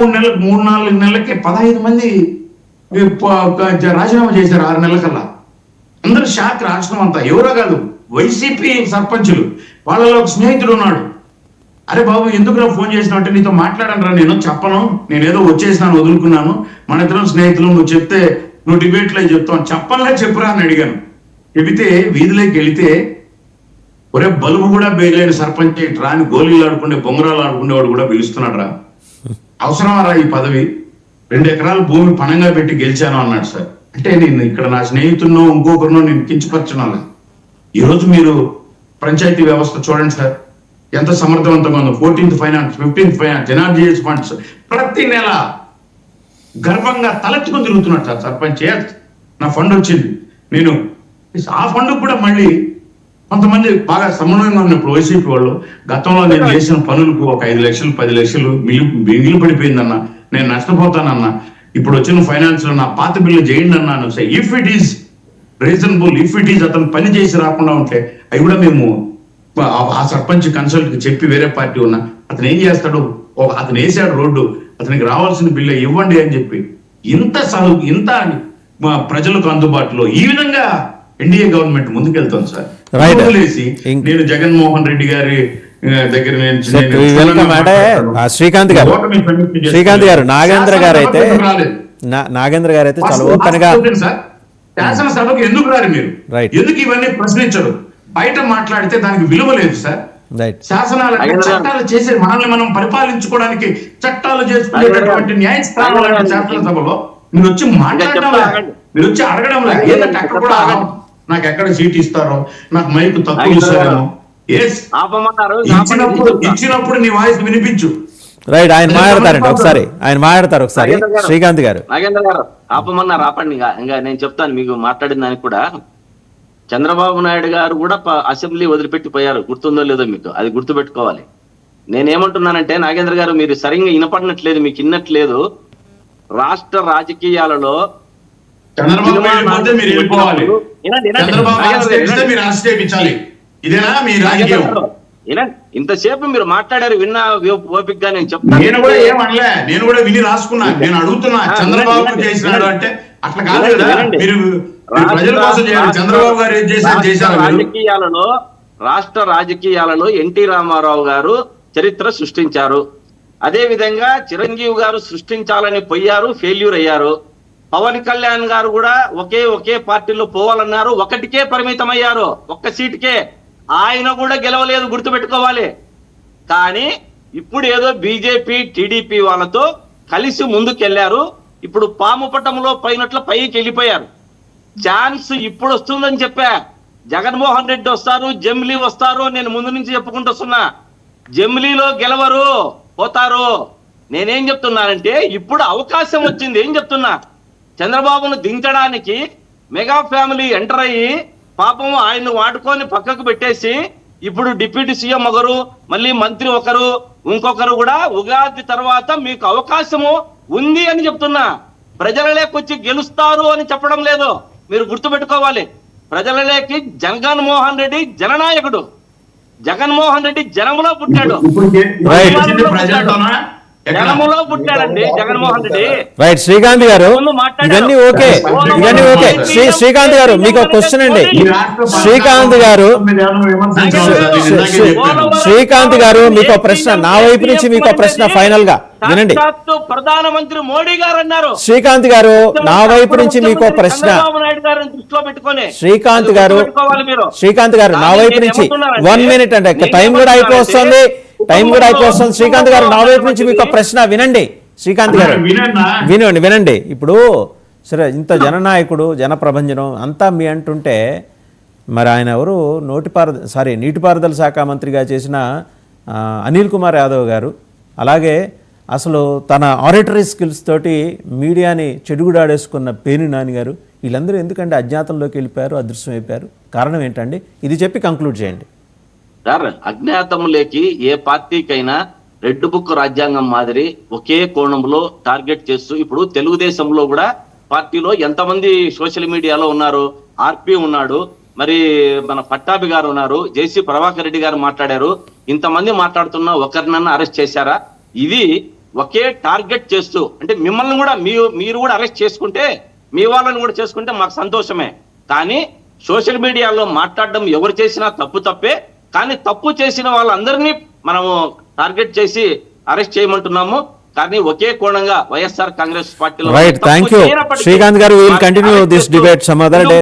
3-4 నెలలకి 15 మంది రాజీనామా చేశారు 6 నెలల కల్లా. అందరూ షాక్ రాష్ట్రం అంతా. ఎవరో కాదు, వైసీపీ సర్పంచులు. వాళ్ళలో ఒక స్నేహితుడు ఉన్నాడు. అరే బాబు ఎందుకు ఫోన్ చేసినావు, నీతో మాట్లాడనరా, నేను చెప్పను, నేనేదో వచ్చేసినాను వదులుకున్నాను, మన ఇద్దరం స్నేహితులు, నువ్వు చెప్తే నువ్వు డిబేట్లో చెప్తావు, చెప్పనులే చెప్పురా అని అడిగాను. చెబితే వీధిలోకి వెళితే ఒరే బలుబు కూడా బేయలేని సర్పంచ్ రాని గోళీలు ఆడుకునే బొంగరాలు ఆడుకునేవాడు కూడా పిలుస్తున్నాడు రా, అవసరమారా ఈ పదవి, 2 ఎకరాల భూమి పణంగా పెట్టి గెలిచాను అన్నాడు సార్. అంటే నేను ఇక్కడ నా స్నేహితున్నో ఇంకొకరినో నేను కించపరచడం. ఈరోజు మీరు పంచాయతీ వ్యవస్థ చూడండి సార్, ఎంత సమర్థవంతంగా ఉందో. 14th finance, 15th finance, NREGS funds ప్రతి నెల గర్వంగా తలెత్తుకొని తిరుగుతున్నాడు సార్ సర్పంచ్. నా ఫండ్ వచ్చింది, నేను ఆ ఫండ్ కూడా మళ్ళీ కొంతమంది బాగా సమన్వయంగా ఉన్నప్పుడు వైసీపీ వాళ్ళు గతంలో నేను చేసిన పనులకు ఒక 5 లక్షలు 10 లక్షలు మిగిలి పడిపోయిందన్న, నేను నష్టపోతానన్నా, ఇప్పుడు వచ్చిన ఫైనాన్స్ లో నా పాత బిల్లు చేయండి అన్నాను. If it is reasonable, if it is అతను పని చేసి రాకుండా ఉంటే అవి కూడా మేము ఆ సర్పంచ్ కన్సల్ట్ కి చెప్పి, వేరే పార్టీ ఉన్నా అతను ఏం చేస్తాడు, అతను వేసాడు రోడ్డు, అతనికి రావాల్సిన బిల్లు ఇవ్వండి అని చెప్పి ఇంత ప్రజలకు అందుబాటులో ఈ విధంగా ఎన్డీఏ గవర్నమెంట్ ముందుకెళ్తాం సార్. నేను జగన్మోహన్ రెడ్డి గారి దగ్గర శ్రీకాంత్ గారు నాగేంద్ర గారు అయితే చాలా ఓపెన్ గా శాసనసభకు ఎందుకు రారు మీరు, ఎందుకు ఇవన్నీ ప్రశ్నించరు? బయట మాట్లాడితే దానికి విలువ లేదు సార్. శాసనాలు చట్టాలు చేసే మనల్ని మనం పరిపాలించుకోవడానికి చట్టాలు చేసుకునేటటువంటి న్యాయస్థానాలు శాసనసభలో మీరు వచ్చి మాట్లాడడం, మీరు వచ్చి అడగడం లేదు. ఏదంటే అక్కడ కూడా నాకు ఎక్కడ సీట్ ఇస్తారో, నాకు మైక్ తక్కువ ఇస్తారేమో, ఇచ్చినప్పుడు నీ వాయిస్ వినిపించు. రైట్, ఆయన మాట్లాడతారు ఒకసారి శ్రీకాంత్ గారు. నాగేంద్ర గారు ఆపమన్నారు, ఆపండి. ఇంకా నేను చెప్తాను మీకు మాట్లాడిన దానికి కూడా. చంద్రబాబు నాయుడు గారు కూడా అసెంబ్లీ వదిలిపెట్టిపోయారు, గుర్తుందో లేదో మీకు, అది గుర్తుపెట్టుకోవాలి. నేనేమంటున్నానంటే నాగేంద్ర గారు, మీరు సరిగ్గా వినపడినట్లేదు, మీకు విన్నట్లేదు. రాష్ట్ర రాజకీయాలలో ఇంతసేపు మీరు మాట్లాడారు, విన్నా ఓపిక్ గా నేను చెప్తాను. నేను కూడా ఏమనలే, నేను కూడా విని రాసుకున్నా. నేను అడుగుతున్నా, చంద్రబాబు చేసినాడు అంటే అట్లా కాదు కదా, మీరు చంద్రబాబు గారు ఏం చేశారు? రాష్ట్ర రాజకీయాలలో ఎన్టీ రామారావు గారు చరిత్ర సృష్టించారు. అదే విధంగా చిరంజీవి గారు సృష్టించాలని పోయారు, ఫెయిల్యూర్ అయ్యారు. పవన్ కళ్యాణ్ గారు కూడా ఒకే పార్టీలో పోవాలన్నారు, ఒకటికే పరిమితం అయ్యారు, ఒక్క సీటుకే. ఆయన కూడా గెలవలేదు, గుర్తుపెట్టుకోవాలి. కానీ ఇప్పుడు ఏదో బీజేపీ టీడీపీ వాళ్ళతో కలిసి ముందుకెళ్లారు. ఇప్పుడు పాము పట్టంలో పైనట్లు పైకి వెళ్ళిపోయారు. ఛాన్స్ ఇప్పుడు వస్తుందని చెప్పా. జగన్మోహన్ రెడ్డి వస్తారు, జమిలీ వస్తారు, నేను ముందు నుంచి చెప్పుకుంటూ వస్తున్నా. జమిలీలో గెలవరు, పోతారు. నేనేం చెప్తున్నానంటే ఇప్పుడు అవకాశం వచ్చింది. ఏం చెప్తున్నా, చంద్రబాబును దించడానికి మెగా ఫ్యామిలీ ఎంటర్ అయ్యి పాపం ఆయన్ను వాడుకొని పక్కకు పెట్టేసి ఇప్పుడు డిప్యూటీ సీఎం ఒకరు, మళ్ళీ మంత్రి ఒకరు, ఇంకొకరు కూడా ఉగాది తర్వాత మీకు అవకాశము ఉంది అని చెప్తున్నా. ప్రజలలోకి గెలుస్తారు అని చెప్పడం లేదు, మీరు గుర్తుపెట్టుకోవాలి. ప్రజలలోకి జగన్మోహన్ రెడ్డి జననాయకుడు. జగన్మోహన్ రెడ్డి జనములో పుట్టాడు, జనములో పుట్టాడండి జగన్మోహన్ రెడ్డి. రైట్, శ్రీకాంత్ గారు ఇవన్నీ ఓకే. శ్రీకాంత్ గారు మీకు క్వశ్చన్ అండి. శ్రీకాంత్ గారు మీకు ప్రశ్న, నా వైపు నుంచి మీకు ప్రశ్న ఫైనల్ గా వినండి. ప్రధానమంత్రి మోడీ గారు అన్నారు. శ్రీకాంత్ గారు నా వైపు నుంచి మీకు ప్రశ్న. శ్రీకాంత్ గారు నా వైపు నుంచి 1 minute అంటే టైం కూడా అయిపోతుంది. శ్రీకాంత్ గారు నా వైపు నుంచి మీకు ప్రశ్న వినండి. శ్రీకాంత్ గారు వినండి. ఇప్పుడు సరే, ఇంత జననాయకుడు, జనప్రభంజనం అంతా మీ అంటుంటే, మరి ఆయన ఎవరు, నీటిపారుదల శాఖ మంత్రిగా చేసిన అనిల్ కుమార్ యాదవ్ గారు, అలాగే అసలు తన ఆరిటరీ స్కిల్స్ తోటి మీడియాని చెడుగుడాడేసుకున్న పేర్ని నాని గారు, వీళ్ళందరూ ఎందుకంటే అజ్ఞాతంలోకి వెళ్ళిపోయారు, అదృశ్యం అయిపోయారు? కారణం ఏంటండి? ఇది చెప్పి కంక్లూడ్ చేయండి. సార్, అజ్ఞాతంలోకి ఏ పార్టీకైనా రెడ్ బుక్ రాజ్యాంగం మాదిరి ఒకే కోణంలో టార్గెట్ చేస్తూ, ఇప్పుడు తెలుగుదేశంలో కూడా పార్టీలో ఎంతమంది సోషల్ మీడియాలో ఉన్నారు? ఆర్పి ఉన్నాడు, మరి మన పట్టాభి గారు ఉన్నారు, జేసీ ప్రభాకర్ రెడ్డి గారు మాట్లాడారు. ఇంతమంది మాట్లాడుతున్నా ఒకరినన్నా అరెస్ట్ చేశారా? ఇది ఒకే టార్గెట్ చేస్తూ, అంటే మిమ్మల్ని కూడా మీరు కూడా అరెస్ట్ చేసుకుంటే, మీ వాళ్ళని కూడా చేసుకుంటే మాకు సంతోషమే. కానీ సోషల్ మీడియాలో మాట్లాడడం ఎవరు చేసినా తప్పే. కానీ తప్పు చేసిన వాళ్ళందరినీ మనము టార్గెట్ చేసి అరెస్ట్ చేయమంటున్నాము. కానీ ఒకే కోణంగా వైఎస్ఆర్ కాంగ్రెస్ పార్టీలో రైట్, థ్యాంక్ యూ శ్రీకాంత్ గారు. Will continue this debate some other day.